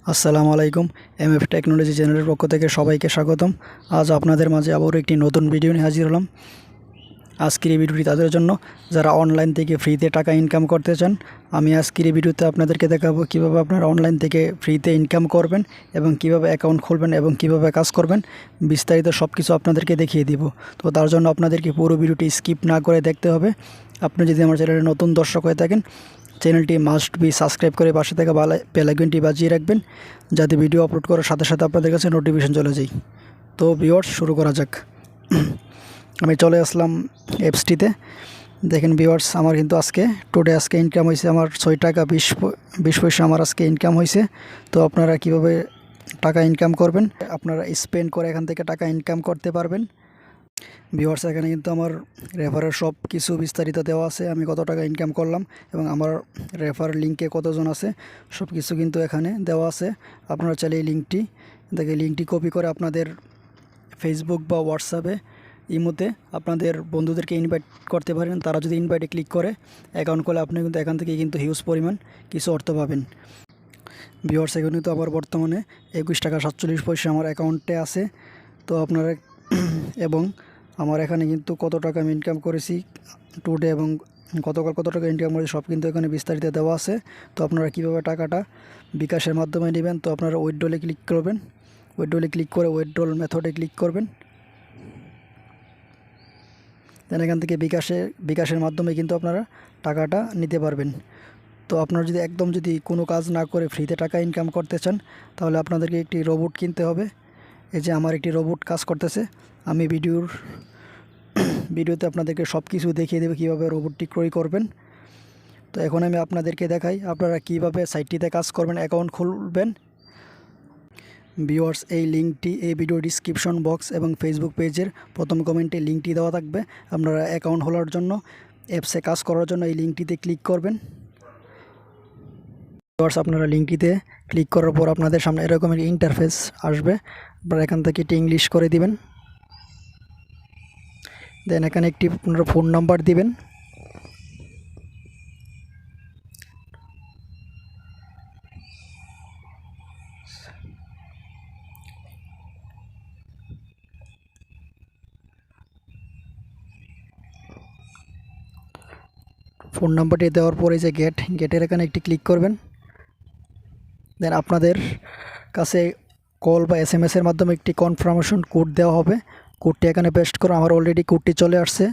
আসসালামু আলাইকুম। MF technology চ্যানেলের পক্ষ থেকে সবাইকে স্বাগতম। আজ আপনাদের মাঝে আবারও একটি নতুন ভিডিও নিয়ে হাজির হলাম। আজকের এই ভিডিওটি তাদের জন্য যারা অনলাইন থেকে ফ্রিতে টাকা ইনকাম করতে চান। আমি আজকের এই ভিডিওতে আপনাদেরকে দেখাবো কীভাবে আপনারা অনলাইন থেকে ফ্রিতে ইনকাম করবেন এবং কিভাবে অ্যাকাউন্ট খুলবেন এবং কিভাবে কাজ করবেন, বিস্তারিত সব কিছু আপনাদেরকে দেখিয়ে দিব। তো তার জন্য আপনাদেরকে পুরো ভিডিওটি স্কিপ না করে দেখতে হবে। আপনি যদি আমার চ্যানেলে নতুন দর্শক হয়ে থাকেন, চ্যানেলটি মাস্ট বি সাবস্ক্রাইব করে পাশে থাকা বেল আইকনটি বাজিয়ে রাখবেন, যাতে ভিডিও আপলোড করার সাথে সাথে আপনাদের কাছে নোটিফিকেশন চলে যায়। তো ভিউয়ার্স, শুরু করা যাক। আমি চলে আসলাম অ্যাপসটিতে। দেখেন ভিউয়ার্স, আমার কিন্তু আজকে ইনকাম হয়েছে আমার 6 টাকা 20 পয়সা আমার আজকে ইনকাম হয়েছে। তো আপনারা কিভাবে টাকা ইনকাম করবেন, আপনারা স্পেন্ড করে এখান থেকে টাকা ইনকাম করতে পারবেন। ভিউয়ার্স, এখানে কিন্তু আমার রেফারের সব কিছু বিস্তারিত দেওয়া আছে, আমি কত টাকা ইনকাম করলাম এবং আমার রেফার লিঙ্কে কতজন আছে সব কিছু কিন্তু এখানে দেওয়া আছে। আপনারা চাইলে এই লিঙ্কটি কপি করে আপনাদের ফেসবুক বা হোয়াটসঅ্যাপে, ইমোতে আপনাদের বন্ধুদেরকে ইনভাইট করতে পারেন। তারা যদি ইনভাইটে ক্লিক করে অ্যাকাউন্ট করলে আপনি কিন্তু এখান থেকে কিন্তু হিউজ পরিমাণ কিছু অর্থ পাবেন। ভিউয়ার্স, এখানে তো আবার বর্তমানে 21 টাকা 47 পয়সা আমার অ্যাকাউন্টে আছে। তো আপনারা এবং আমার এখানে কিন্তু কত টাকা আমি ইনকাম করেছি টুডে এবং গতকাল কত টাকা ইনকাম করেছি সব কিন্তু এখানে বিস্তারিত দেওয়া আছে। তো আপনারা কীভাবে টাকাটা বিকাশের মাধ্যমে নেবেন, তো আপনারা উইথড্রলে ক্লিক করবেন। উইথড্রলে ক্লিক করে উইথড্রল মেথডে ক্লিক করবেন। দেন এখান থেকে বিকাশের মাধ্যমে কিন্তু আপনারা টাকাটা নিতে পারবেন। তো আপনারা যদি কোনো কাজ না করে ফ্রিতে টাকা ইনকাম করতে চান, তাহলে আপনাদেরকে একটি রোবট কিনতে হবে। এই যে আমার একটি রোবট কাজ করতেছে। আমি ভিডিওতে আপনাদেরকে সব কিছু দেখিয়ে দেবো কীভাবে রোবটটি ক্রয় করবেন। তো এখন আমি আপনাদেরকে দেখাই আপনারা কীভাবে সাইটটিতে কাজ করবেন, অ্যাকাউন্ট খুলবেন। ভিউয়ার্স, এই লিঙ্কটি এই ভিডিও ডিসক্রিপশন বক্স এবং ফেসবুক পেজের প্রথম কমেন্টে লিঙ্কটি দেওয়া থাকবে। আপনারা অ্যাকাউন্ট খোলার জন্য, অ্যাপসে কাজ করার জন্য এই লিঙ্কটিতে ক্লিক করবেন। ভিউয়ার্স, আপনারা লিঙ্কটিতে ক্লিক করার পর আপনাদের সামনে এরকম একটি ইন্টারফেস আসবে। আপনারা এখান থেকে এটি ইংলিশ করে দিবেন। দেন এখানে একটি আপনারা ফোন নাম্বার দিবেন। ফোন নাম্বারটি দেওয়ার পরে যে গেটের এখানে একটি ক্লিক করবেন। দেন আপনাদের কাছে কল বা SMS-এর মাধ্যমে একটি কনফার্মেশন কোড দেওয়া হবে। কোডটি এখানে পেস্ট করো। আমার অলরেডি কোডটি চলে আসছে।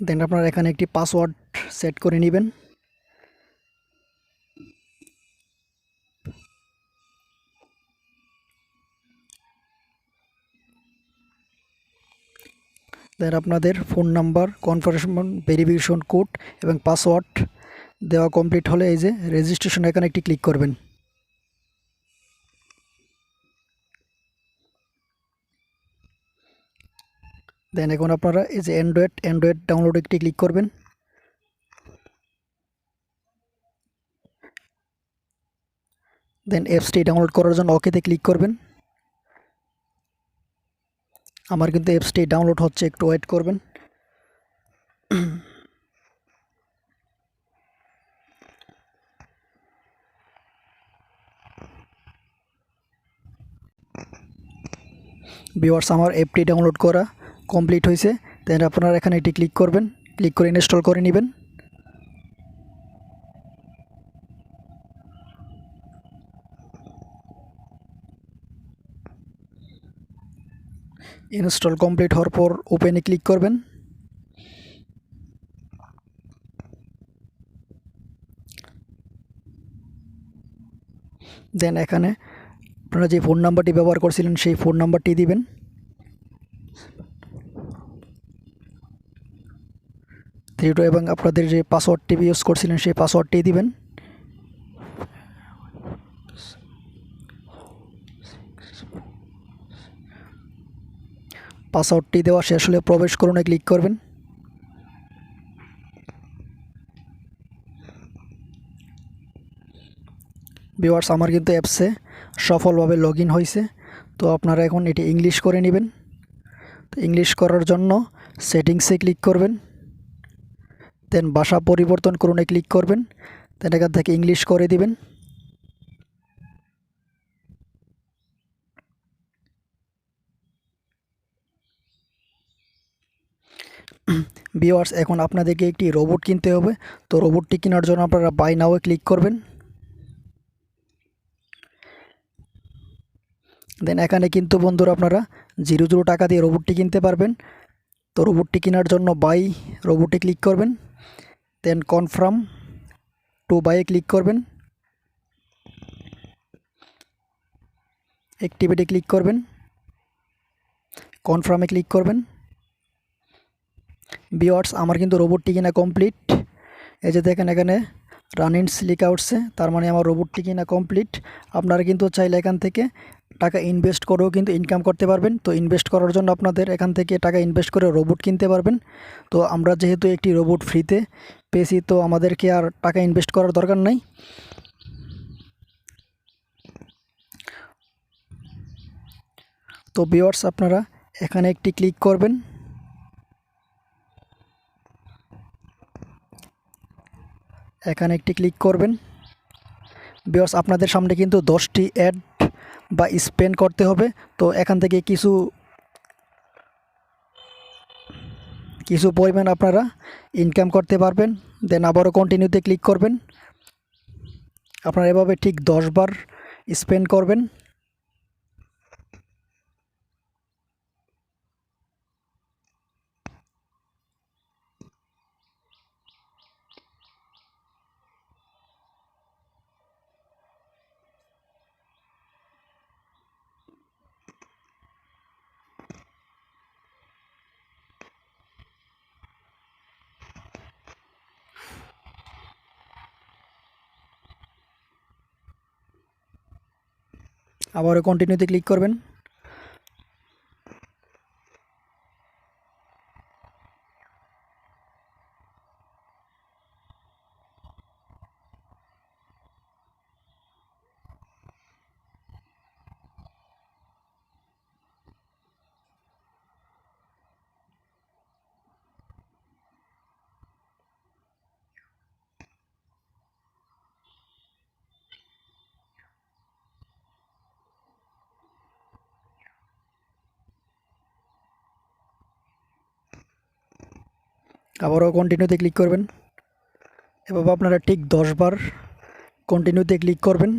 দেন আপনারা এখানে একটি পাসওয়ার্ড সেট করে নেবেন। দেন আপনাদের phone number, confirmation verification code এবং পাসওয়ার্ড দেওয়া কমপ্লিট হলে এই যে রেজিস্ট্রেশন এখানে একটি ক্লিক করবেন। দেন এখন আপনারা এই যে অ্যান্ড্রয়েড ডাউনলোড একটি ক্লিক করবেন। দেন অ্যাপসটি ডাউনলোড করার জন্য ওকেতে ক্লিক করবেন। আমার কিন্তু অ্যাপসটি ডাউনলোড হচ্ছে, একটু ওয়েট করবেন। ভিউয়ার্স, আমার অ্যাপটি ডাউনলোড করা কমপ্লিট হয়েছে। দেন আপনারা এখানে এটি ক্লিক করবেন, ক্লিক করে ইনস্টল করে নেবেন। ইনস্টল কমপ্লিট হওয়ার পর ওপেনে ক্লিক করবেন। দেন এখানে আপনারা যে ফোন নাম্বারটি ব্যবহার করছিলেন সেই ফোন নাম্বারটি দিবেন। এবং আপনাদের যে পাসওয়ার্ডটি ইউজ করছিলেন সেই পাসওয়ার্ডটি দিবেন। পাসওয়ার্ডটি দেওয়া শেষ হলে প্রবেশ করুনে ক্লিক করবেন। ভিউয়ার্স, আমার কিন্তু অ্যাপসে সফলভাবে লগ ইন হয়েছে। তো আপনারা এখন এটি ইংলিশ করে নেবেন। তো ইংলিশ করার জন্য সেটিংসে ক্লিক করবেন, দেন ভাষা পরিবর্তন করুনে ক্লিক করবেন, দেন এখান থেকে ইংলিশ করে দিবেন। ভিউয়ার্স, এখন আপনাদেরকে একটি রোবট কিনতে হবে। তো রোবটটি কেনার জন্য আপনারা বাই নাও ক্লিক করবেন। দেন এখানে কিন্তু বন্ধুরা আপনারা 0 টাকা দিয়ে রোবটটি কিনতে পারবেন। তো রোবটটি কেনার জন্য বাই রোবটে ক্লিক করবেন, দেন কনফার্ম টু বাইয়ে ক্লিক করবেন, অ্যাক্টিভেটে ক্লিক করবেন, কনফার্মে ক্লিক করবেন। ভিউয়ার্স, আমার কিন্তু রোবটটি কিনা কমপ্লিট। এই যে দেখেন এখানে রানিংস লেখা উঠছে, তার মানে আমার রোবটটি কিনা কমপ্লিট। আপনারা কিন্তু চাইলে এখান থেকে টাকা ইনভেস্ট করেও কিন্তু ইনকাম করতে পারবেন। তো ইনভেস্ট করার জন্য আপনাদের এখান থেকে টাকা ইনভেস্ট করে রোবট কিনতে পারবেন। তো আমরা যেহেতু একটি রোবট ফ্রিতে পেয়েছি, তো আমাদেরকে আর টাকা ইনভেস্ট করার দরকার নাই। তো ভিউয়ার্স, আপনারা এখানে একটি ক্লিক করবেন, এখানে একটি ক্লিক করবেন। ভিউয়ার্স, আপনাদের সামনে কিন্তু 10টি অ্যাড বা স্পেন্ড করতে হবে। তো এখান থেকে কিছু পরিমাণ আপনারা ইনকাম করতে পারবেন। দেন আবারও কন্টিনিউতে ক্লিক করবেন। আপনারা এভাবে ঠিক 10 বার স্পেন্ড করবেন। আবারও কন্টিনিউতে ক্লিক করবেন। আবারও কন্টিনিউতে ক্লিক করবেন। এভাবে আপনারা ঠিক 10 বার কন্টিনিউতে ক্লিক করবেন।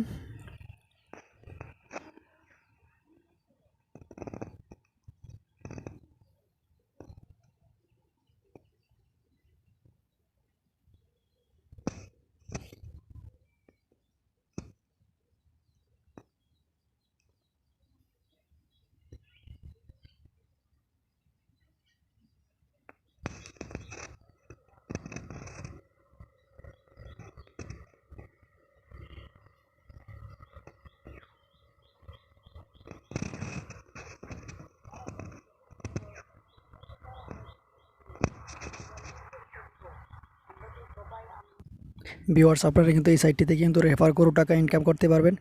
ভিউয়ার্স, আপনারা কিন্তু এই সাইটটি থেকে কিন্তু রেফার করে টাকা ইনকাম করতে পারবেন।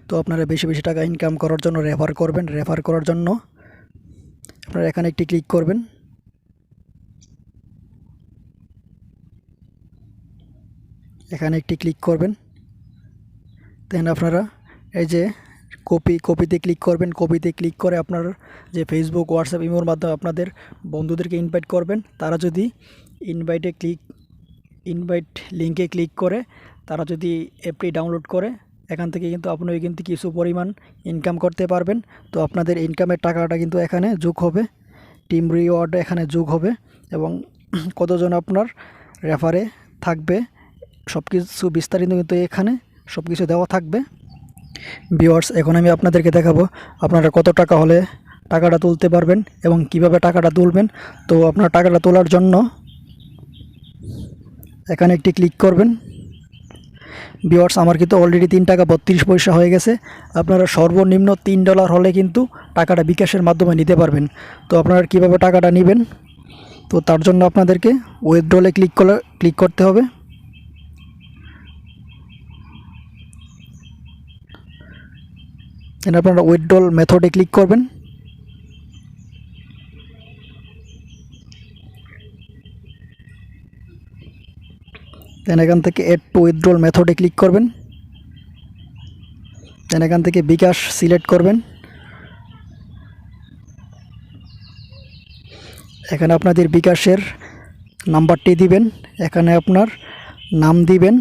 তো আপনারা বেশি বেশি টাকা ইনকাম করার জন্য রেফার করবেন। রেফার করার জন্য আপনারা এখানে একটি ক্লিক করবেন, এখানে একটি ক্লিক করবেন। দেন আপনারা এই যে কপিতে ক্লিক করবেন। কপিতে ক্লিক করে আপনার যে ফেসবুক, হোয়াটসঅ্যাপ, ইমোর মাধ্যমে আপনাদের বন্ধুদেরকে ইনভাইট করবেন। তারা যদি ইনভাইট লিঙ্কে ক্লিক করে তারা যদি অ্যাপটি ডাউনলোড করে, এখান থেকে কিন্তু আপনি কিন্তু কিছু পরিমাণ ইনকাম করতে পারবেন। তো আপনাদের ইনকামের টাকাটা কিন্তু এখানে যোগ হবে, টিম রিওয়ার্ড এখানে যোগ হবে, এবং কতজন আপনার রেফারে থাকবে সব কিছু বিস্তারিত কিন্তু এখানে সব কিছু দেওয়া থাকবে। ভিউয়ার্স, এখন আমি আপনাদেরকে দেখাবো আপনারা কত টাকা হলে টাকাটা তুলতে পারবেন এবং কিভাবে টাকাটা তুলবেন। তো আপনার টাকাটা তোলার জন্য এখানে একটি ক্লিক করবেন। ভিউয়ার্স, আমার কিন্তু অলরেডি 3 টাকা 32 পয়সা হয়ে গেছে। আপনারা সর্বনিম্ন $3 হলে কিন্তু টাকাটা বিকাশের মাধ্যমে নিতে পারবেন। তো আপনারা কিভাবে টাকাটা নেবেন, তো তার জন্য আপনাদেরকে উইথড্রলে ক্লিক করতে হবে। দেন আপনারা উইথড্রল মেথডে ক্লিক করবেন। দেন এখান থেকে এড টু উইথড্রল মেথডে ক্লিক করবেন। দেন এখান থেকে বিকাশ সিলেক্ট করবেন। এখানে আপনাদের বিকাশের নাম্বারটি দিবেন, এখানে আপনার নাম দিবেন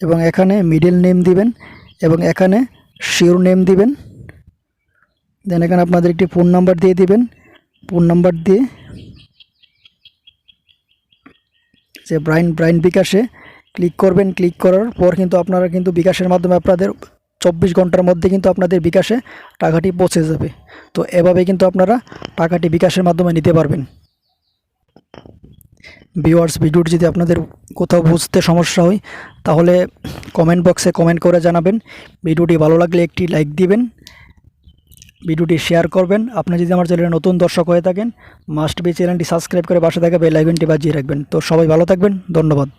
এবং এখানে মিডল নেম দিবেন এবং এখানে শিওর নেম দিবেন। দেন এখানে আপনাদের একটি ফোন নাম্বার দিয়ে দিবেন। ফোন নাম্বার দিয়ে যে ব্রাইন বিকাশে ক্লিক করবেন। ক্লিক করার পর কিন্তু আপনারা কিন্তু বিকাশের মাধ্যমে আপনাদের 24 ঘন্টার মধ্যে কিন্তু আপনাদের বিকাশে টাকাটি পৌঁছে যাবে। তো এভাবে কিন্তু আপনারা টাকাটি বিকাশের মাধ্যমে নিতে পারবেন। ভিউয়ার্স, ভিডিওটি যদি আপনাদের কোথাও বুঝতে সমস্যা হয় তাহলে কমেন্ট বক্সে কমেন্ট করে জানাবেন। ভিডিওটি ভালো লাগলে একটি লাইক দিবেন, ভিডিওটি শেয়ার করবেন। আপনি যদি আমার চ্যানেলে নতুন দর্শক হয়ে থাকেন মাস্ট বি চ্যানেলটি সাবস্ক্রাইব করে পাশে থাকা বেল আইকনটি বাজিয়ে রাখবেন। তো সবাই ভালো থাকবেন, ধন্যবাদ।